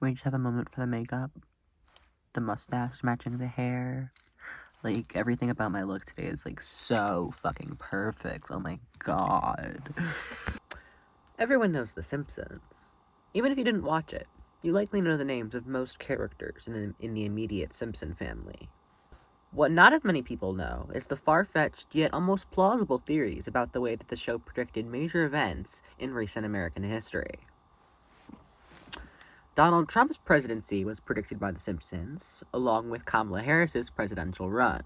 Can we just have a moment for the makeup? The mustache matching the hair. Like, everything about my look today is, like, so fucking perfect. Oh my god. Everyone knows The Simpsons. Even if you didn't watch it, you likely know the names of most characters in the immediate Simpson family. What not as many people know is the far-fetched yet almost plausible theories about the way that the show predicted major events in recent American history. Donald Trump's presidency was predicted by The Simpsons, along with Kamala Harris's presidential run.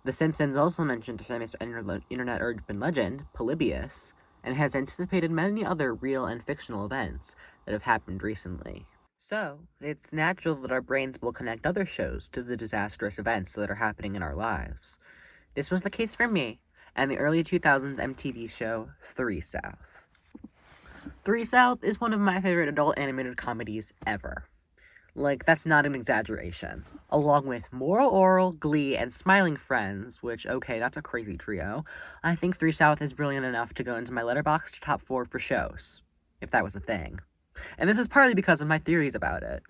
The Simpsons also mentioned famous internet urban legend, Polybius, and has anticipated many other real and fictional events that have happened recently. So, it's natural that our brains will connect other shows to the disastrous events that are happening in our lives. This was the case for me and the early 2000s MTV show 3South. 3South is one of my favorite adult animated comedies ever. Like, that's not an exaggeration. Along with Moral Oral, Glee, and Smiling Friends, which, okay, that's a crazy trio, I think 3South is brilliant enough to go into my Letterboxd top 4 for shows, if that was a thing. And this is partly because of my theories about it.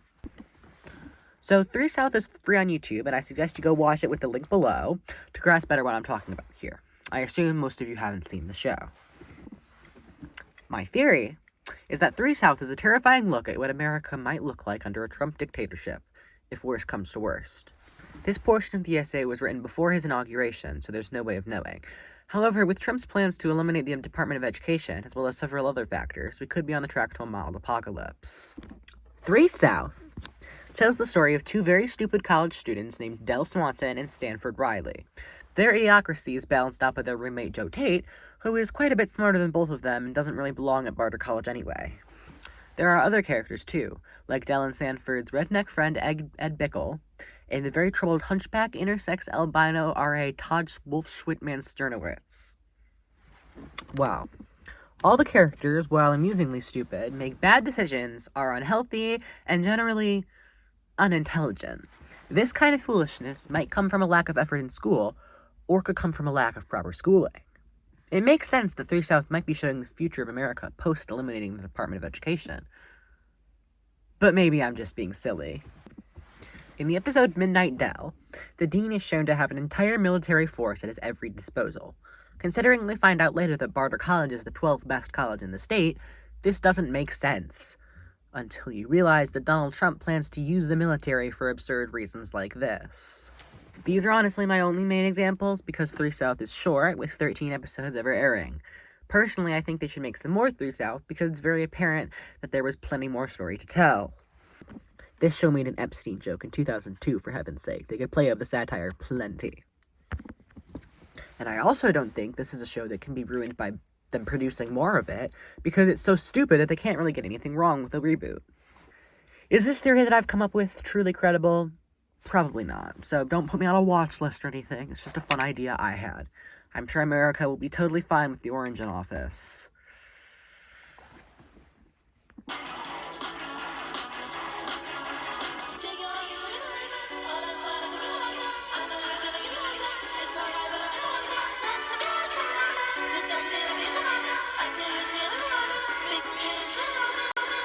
So 3South is free on YouTube, and I suggest you go watch it with the link below to grasp better what I'm talking about here. I assume most of you haven't seen the show. My theory is that 3South is a terrifying look at what America might look like under a Trump dictatorship, if worst comes to worst. This portion of the essay was written before his inauguration, so there's no way of knowing. However, with Trump's plans to eliminate the Department of Education, as well as several other factors, we could be on the track to a mild apocalypse. 3South tells the story of two very stupid college students named Del Swanson and Stanford Riley. Their idiocracy is balanced out by their roommate Joe Tate, who is quite a bit smarter than both of them and doesn't really belong at Barter College anyway. There are other characters, too, like Del and Sanford's redneck friend Ed Bickle, and the very troubled hunchback intersex albino R.A. Todd Wolf Schwitman Sternowitz. Wow. All the characters, while amusingly stupid, make bad decisions, are unhealthy, and generally unintelligent. This kind of foolishness might come from a lack of effort in school, or could come from a lack of proper schooling. It makes sense that 3South might be showing the future of America post-eliminating the Department of Education. But maybe I'm just being silly. In the episode Midnight Del, the dean is shown to have an entire military force at his every disposal. Considering we find out later that Barter College is the 12th best college in the state, this doesn't make sense. Until you realize that Donald Trump plans to use the military for absurd reasons like this. These are honestly my only main examples because 3South is short, with 13 episodes ever airing. Personally, I think they should make some more 3South because it's very apparent that there was plenty more story to tell. This show made an Epstein joke in 2002, for heaven's sake. They could play of the satire plenty. And I also don't think this is a show that can be ruined by them producing more of it, because it's so stupid that they can't really get anything wrong with the reboot. Is this theory that I've come up with truly credible? Probably not, so don't put me on a watch list or anything. It's just a fun idea I had. I'm sure America will be totally fine with the orange in office.